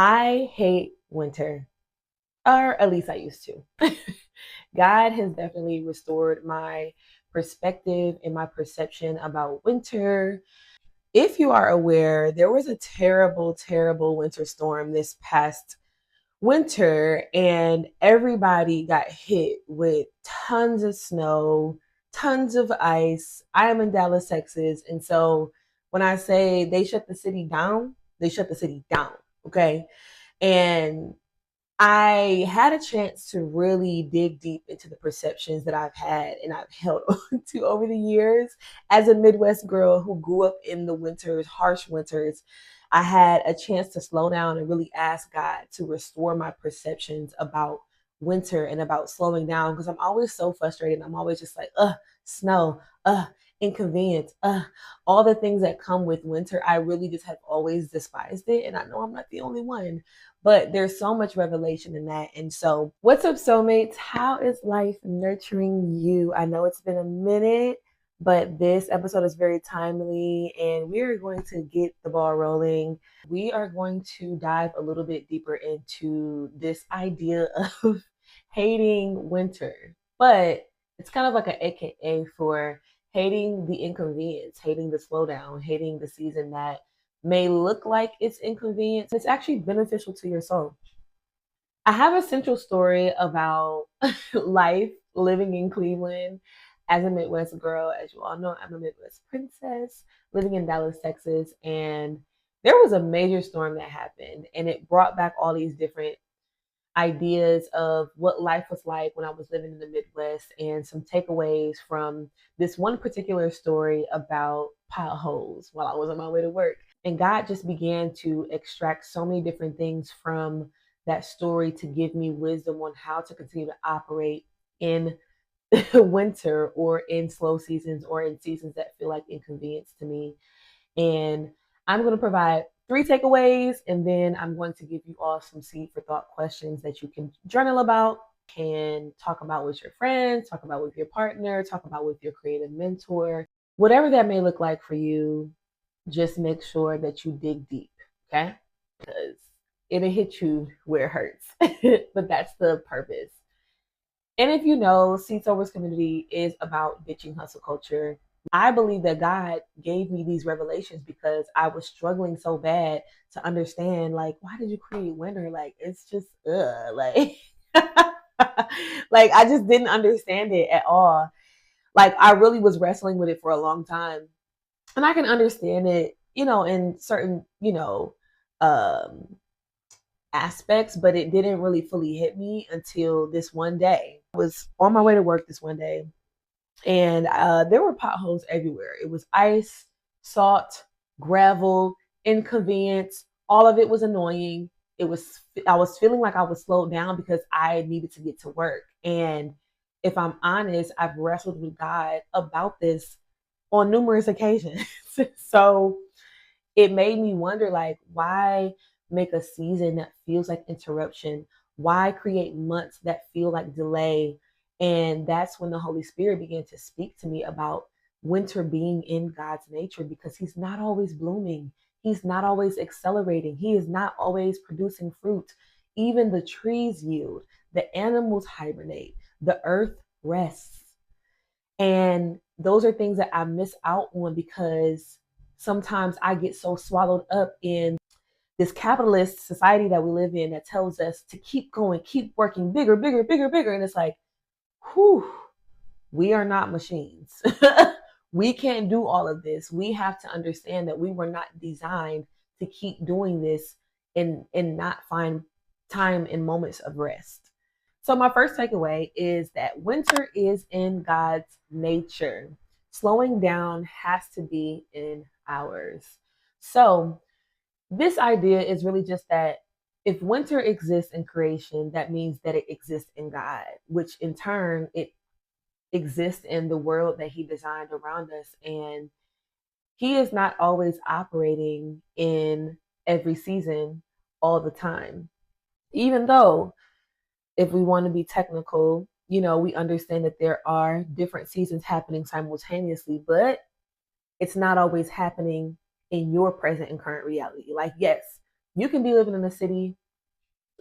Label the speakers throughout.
Speaker 1: I hate winter, or at least I used to. God has definitely restored my perspective and my perception about winter. If you are aware, there was a terrible, terrible winter storm this past winter, and everybody got hit with tons of snow, tons of ice. I am in Dallas, Texas, and so when I say they shut the city down, they shut the city down. Okay. And I had a chance to really dig deep into the perceptions that I've had and I've held on to over the years. As a Midwest girl who grew up in the winters, harsh winters, I had a chance to slow down and really ask God to restore my perceptions about winter and about slowing down, because I'm always so frustrated. I'm always just like, snow, inconvenience, all the things that come with winter. I really just have always despised it. And I know I'm not the only one, but there's so much revelation in that. And so, what's up, soulmates? How is life nurturing you? I know it's been a minute, but this episode is very timely and we are going to get the ball rolling. We are going to dive a little bit deeper into this idea of hating winter, but it's kind of like an AKA for hating the inconvenience, hating the slowdown, hating the season that may look like it's inconvenient. It's actually beneficial to your soul. I have a central story about life living in Cleveland as a Midwest girl. As you all know, I'm a Midwest princess living in Dallas, Texas. And there was a major storm that happened, and it brought back all these different ideas of what life was like when I was living in the Midwest, and some takeaways from this one particular story about potholes while I was on my way to work. And God just began to extract so many different things from that story to give me wisdom on how to continue to operate in winter or in slow seasons or in seasons that feel like inconvenience to me. And I'm going to provide 3 takeaways, and then I'm going to give you all some seed for thought questions that you can journal about, can talk about with your friends, talk about with your partner, talk about with your creative mentor, whatever that may look like for you. Just make sure that you dig deep, okay? Because it'll hit you where it hurts, but that's the purpose. And if you know, Seed Sowers Community is about ditching hustle culture. I believe that God gave me these revelations because I was struggling so bad to understand, like, why did you create winter? Like, it's just, like, like, I just didn't understand it at all. Like, I really was wrestling with it for a long time. And I can understand it, in certain, aspects, but it didn't really fully hit me until this one day. I was on my way to work this one day, and there were potholes everywhere. It was ice, salt, gravel, inconvenience. All of it was annoying. I was feeling like I was slowed down because I needed to get to work. And if I'm honest, I've wrestled with God about this on numerous occasions. So it made me wonder, like, why make a season that feels like interruption? Why create months that feel like delay? And that's when the Holy Spirit began to speak to me about winter being in God's nature, because He's not always blooming. He's not always accelerating. He is not always producing fruit. Even the trees yield, the animals hibernate, the earth rests. And those are things that I miss out on because sometimes I get so swallowed up in this capitalist society that we live in that tells us to keep going, keep working, bigger, bigger, bigger, bigger. And it's like, whew, we are not machines. We can't do all of this. We have to understand that we were not designed to keep doing this and not find time and moments of rest. So my first takeaway is that winter is in God's nature. Slowing down has to be in ours. So this idea is really just that if winter exists in creation, that means that it exists in God, which in turn, it exists in the world that He designed around us. And He is not always operating in every season all the time. Even though, if we want to be technical, we understand that there are different seasons happening simultaneously, but it's not always happening in your present and current reality. Like, yes, You can be living in a city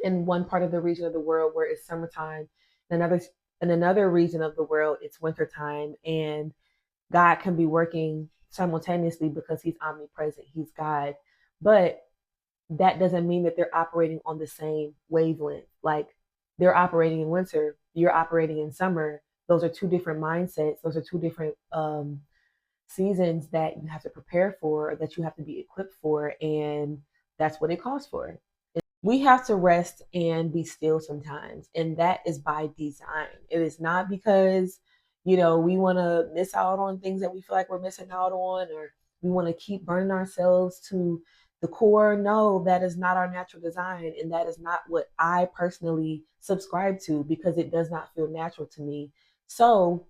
Speaker 1: in one part of the region of the world where it's summertime, and another region of the world it's wintertime, and God can be working simultaneously because he's omnipresent, he's God. But that doesn't mean that they're operating on the same wavelength. Like they're operating in winter, you're operating in summer. Those are two different mindsets. Those are two different seasons that you have to prepare for, that you have to be equipped for. And that's what it calls for. We have to rest and be still sometimes. And that is by design. It is not because, we want to miss out on things that we feel like we're missing out on, or we want to keep burning ourselves to the core. No, that is not our natural design. And that is not what I personally subscribe to, because it does not feel natural to me. So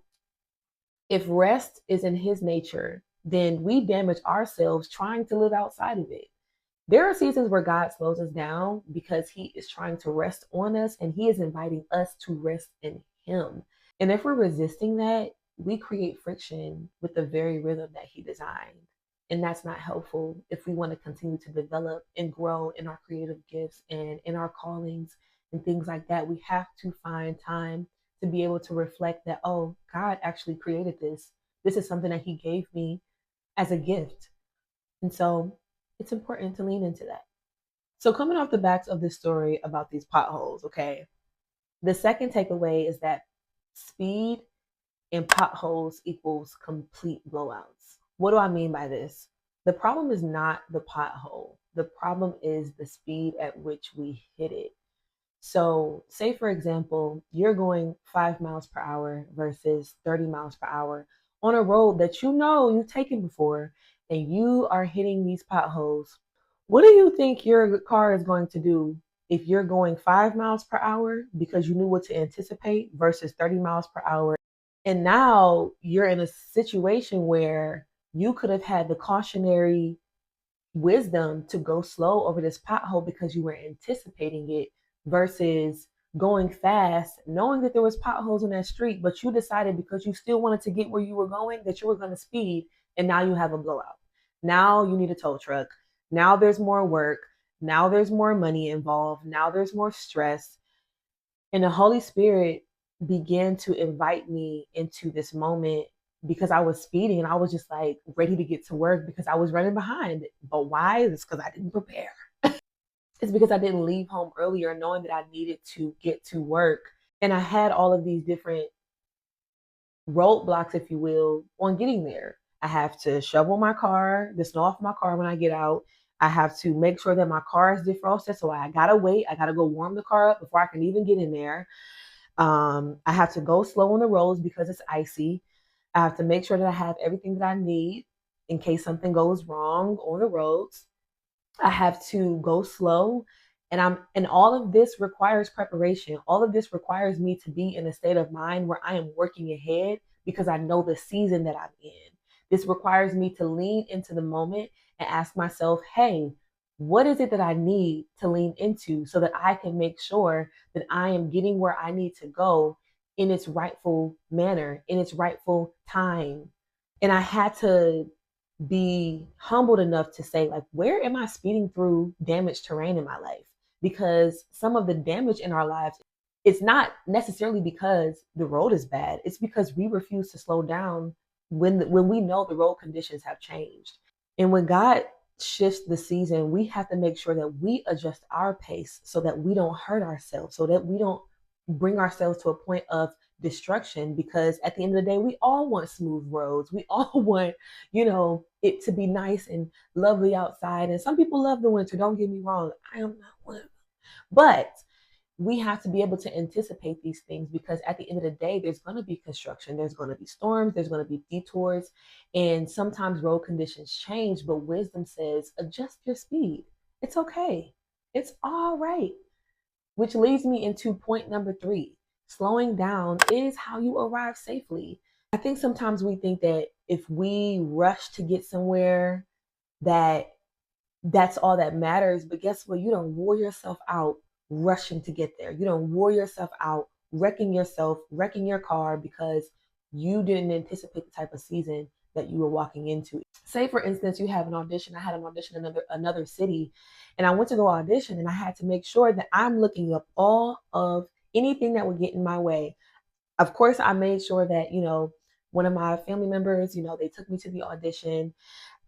Speaker 1: if rest is in his nature, then we damage ourselves trying to live outside of it. There are seasons where God slows us down because he is trying to rest on us, and he is inviting us to rest in him. And if we're resisting that, we create friction with the very rhythm that he designed. And that's not helpful if we want to continue to develop and grow in our creative gifts and in our callings and things like that. We have to find time to be able to reflect that, oh, God actually created this. This is something that he gave me as a gift. And so it's important to lean into that. So coming off the backs of this story about these potholes, okay, the second takeaway is that speed and potholes equals complete blowouts. What do I mean by this? The problem is not the pothole. The problem is the speed at which we hit it. So say, for example, you're going 5 miles per hour versus 30 miles per hour on a road that you've taken before, and you are hitting these potholes. What do you think your car is going to do if you're going 5 miles per hour because you knew what to anticipate versus 30 miles per hour? And now you're in a situation where you could have had the cautionary wisdom to go slow over this pothole because you were anticipating it, versus going fast knowing that there was potholes in that street, but you decided because you still wanted to get where you were going that you were going to speed, and now you have a blowout. Now you need a tow truck. Now there's more work. Now there's more money involved. Now there's more stress. And the Holy Spirit began to invite me into this moment because I was speeding and I was just like ready to get to work because I was running behind. But why? It's because I didn't prepare. It's because I didn't leave home earlier knowing that I needed to get to work. And I had all of these different roadblocks, if you will, on getting there. I have to shovel my car, the snow off my car when I get out. I have to make sure that my car is defrosted. So I gotta wait. I gotta go warm the car up before I can even get in there. I have to go slow on the roads because it's icy. I have to make sure that I have everything that I need in case something goes wrong on the roads. I have to go slow. And all of this requires preparation. All of this requires me to be in a state of mind where I am working ahead because I know the season that I'm in. This requires me to lean into the moment and ask myself, hey, what is it that I need to lean into so that I can make sure that I am getting where I need to go in its rightful manner, in its rightful time? And I had to be humbled enough to say, like, where am I speeding through damaged terrain in my life? Because some of the damage in our lives, it's not necessarily because the road is bad. It's because we refuse to slow down when we know the road conditions have changed. And when God shifts the season, we have to make sure that we adjust our pace so that we don't hurt ourselves, so that we don't bring ourselves to a point of destruction. Because at the end of the day, we all want smooth roads. We all want, it to be nice and lovely outside. And some people love the winter. Don't get me wrong. I am not one of them. But we have to be able to anticipate these things, because at the end of the day, there's going to be construction, there's going to be storms, there's going to be detours, and sometimes road conditions change. But wisdom says, adjust your speed. It's okay. It's all right. Which leads me into point number 3. Slowing down is how you arrive safely. I think sometimes we think that if we rush to get somewhere, that's all that matters. But guess what? You don't wore yourself out rushing to get there. You don't wore yourself out wrecking yourself, wrecking your car because you didn't anticipate the type of season that you were walking into. Say, for instance, you have an audition. I had an audition in another city, and I went to go audition, and I had to make sure that I'm looking up all of anything that would get in my way. Of course, I made sure that, one of my family members, they took me to the audition.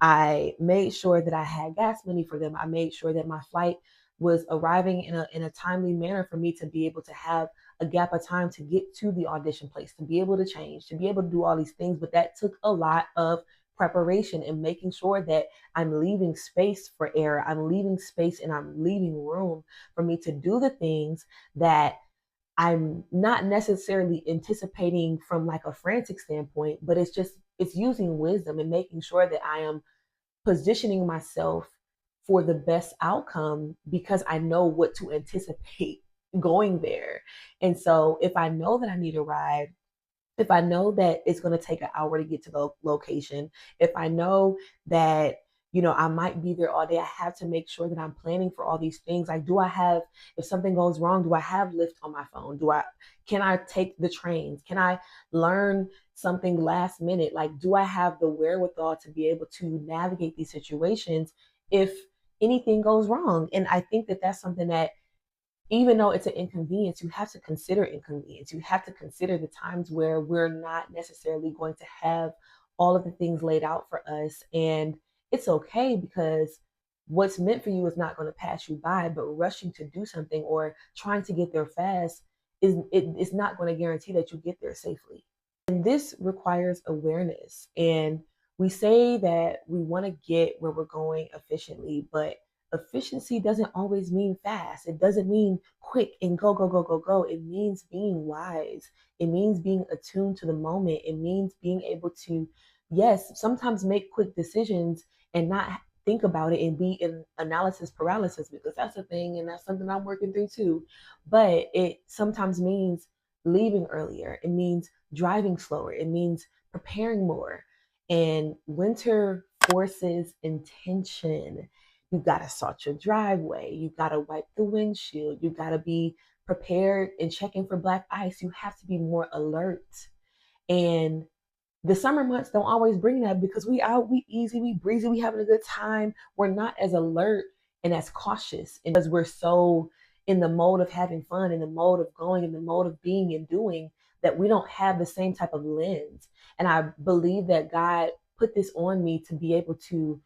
Speaker 1: I made sure that I had gas money for them. I made sure that my flight was arriving in a timely manner for me to be able to have a gap of time to get to the audition place, to be able to change, to be able to do all these things. But that took a lot of preparation and making sure that I'm leaving space for error. I'm leaving space and I'm leaving room for me to do the things that I'm not necessarily anticipating from like a frantic standpoint, but it's using wisdom and making sure that I am positioning myself for the best outcome because I know what to anticipate going there. And so if I know that I need a ride, if I know that it's going to take an hour to get to the location, if I know that, I might be there all day, I have to make sure that I'm planning for all these things. Like, if something goes wrong, do I have Lyft on my phone? Can I take the trains? Can I learn something last minute? Like, do I have the wherewithal to be able to navigate these situations if anything goes wrong? And I think that that's something that, even though it's an inconvenience, you have to consider inconvenience. You have to consider the times where we're not necessarily going to have all of the things laid out for us. And it's okay, because what's meant for you is not going to pass you by, but rushing to do something or trying to get there fast is not going to guarantee that you get there safely. And this requires awareness. And we say that we want to get where we're going efficiently, but efficiency doesn't always mean fast. It doesn't mean quick and go, go, go, go, go. It means being wise. It means being attuned to the moment. It means being able to, yes, sometimes make quick decisions and not think about it and be in analysis paralysis, because that's a thing and that's something I'm working through too. But it sometimes means leaving earlier. It means driving slower. It means preparing more. And winter forces intention. You got to salt your driveway. You got to wipe the windshield. You got to be prepared and checking for black ice. You have to be more alert. And the summer months don't always bring that, because we out, we easy, we breezy, we having a good time. We're not as alert and as cautious, and because we're so in the mode of having fun, in the mode of going, in the mode of being and doing, that we don't have the same type of lens. And I believe that God put this on me to be able to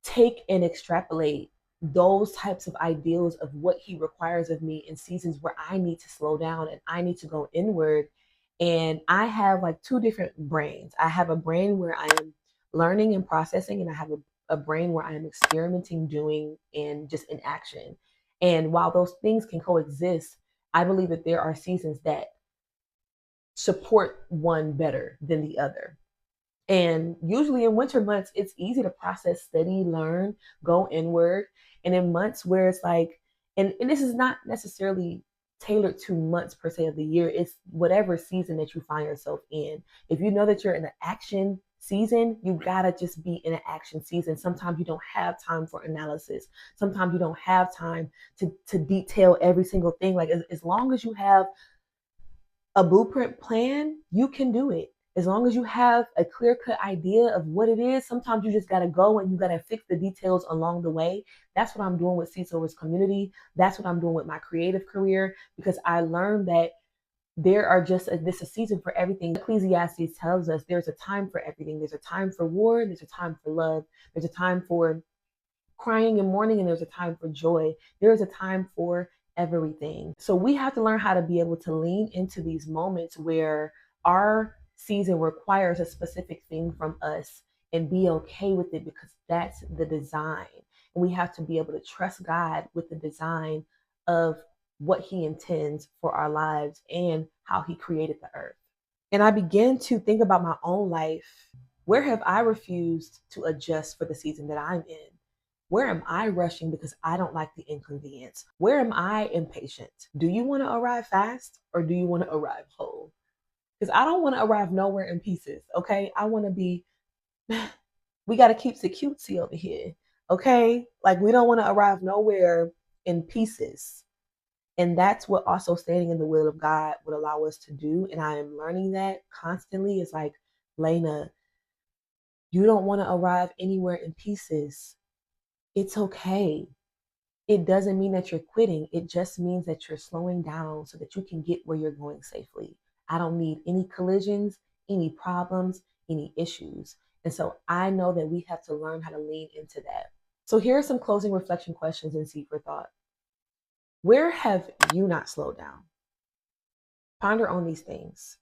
Speaker 1: take and extrapolate those types of ideals of what he requires of me in seasons where I need to slow down and I need to go inward. And I have like two different brains. I have a brain where I am learning and processing, and I have a brain where I am experimenting, doing, and just in action. And while those things can coexist, I believe that there are seasons that support one better than the other. And usually in winter months, it's easy to process, study, learn, go inward. And in months where it's like, and this is not necessarily tailored to months per se of the year, it's whatever season that you find yourself in. If you know that you're in an action season, you gotta just be in an action season. Sometimes you don't have time for analysis. Sometimes you don't have time to detail every single thing. Like, as long as you have a blueprint plan, you can do it. As long as you have a clear-cut idea of what it is, sometimes you just got to go and you got to fix the details along the way. That's what I'm doing with Seed Sowers Community. That's what I'm doing with my creative career, because I learned that there are this a season for everything. Ecclesiastes tells us there's a time for everything. There's a time for war, there's a time for love, there's a time for crying and mourning, and there's a time for joy. There's a time for everything. So we have to learn how to be able to lean into these moments where our season requires a specific thing from us and be okay with it, because that's the design. And we have to be able to trust God with the design of what he intends for our lives and how he created the earth. And I began to think about my own life. Where have I refused to adjust for the season that I'm in? Where am I rushing because I don't like the inconvenience? Where am I impatient? Do you want to arrive fast, or do you want to arrive whole? Because I don't want to arrive nowhere in pieces, okay? I want to be, we got to keep the cutesy over here, okay? Like, we don't want to arrive nowhere in pieces. And that's what also standing in the will of God would allow us to do. And I am learning that constantly. It's like, Lena, You don't want to arrive anywhere in pieces. It's okay. It doesn't mean that you're quitting. It just means that you're slowing down so that you can get where you're going safely. I don't need any collisions, any problems, any issues. And so I know that we have to learn how to lean into that. So here are some closing reflection questions in Seed for Thought. Where have you not slowed down? Ponder on these things.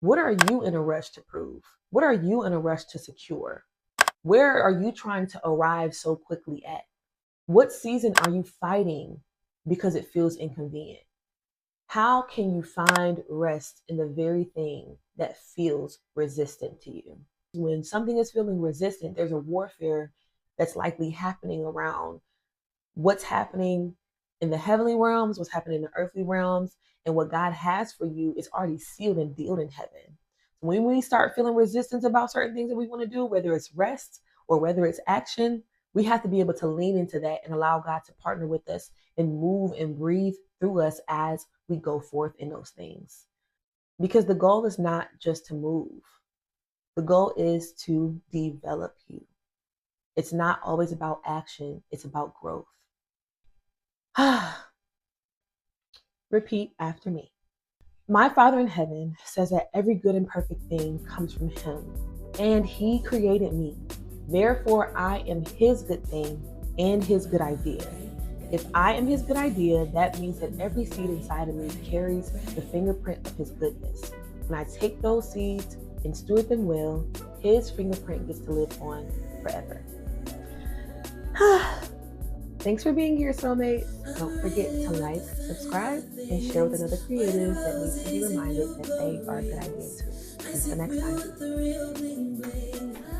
Speaker 1: What are you in a rush to prove? What are you in a rush to secure? Where are you trying to arrive so quickly at? What season are you fighting because it feels inconvenient? How can you find rest in the very thing that feels resistant to you? When something is feeling resistant, there's a warfare that's likely happening around what's happening in the heavenly realms, what's happening in the earthly realms, and what God has for you is already sealed and dealed in heaven. When we start feeling resistance about certain things that we want to do, whether it's rest or whether it's action, we have to be able to lean into that and allow God to partner with us and move and breathe through us as we go forth in those things. Because the goal is not just to move. The goal is to develop you. It's not always about action. It's about growth. Repeat after me. My Father in heaven says that every good and perfect thing comes from Him, and He created me. Therefore, I am His good thing and His good idea. If I am His good idea, that means that every seed inside of me carries the fingerprint of His goodness. When I take those seeds and steward them well, His fingerprint gets to live on forever. Thanks for being here, soulmate. Don't forget to like, subscribe, and share with another creative that needs to be reminded that they are a good idea too. Until next time.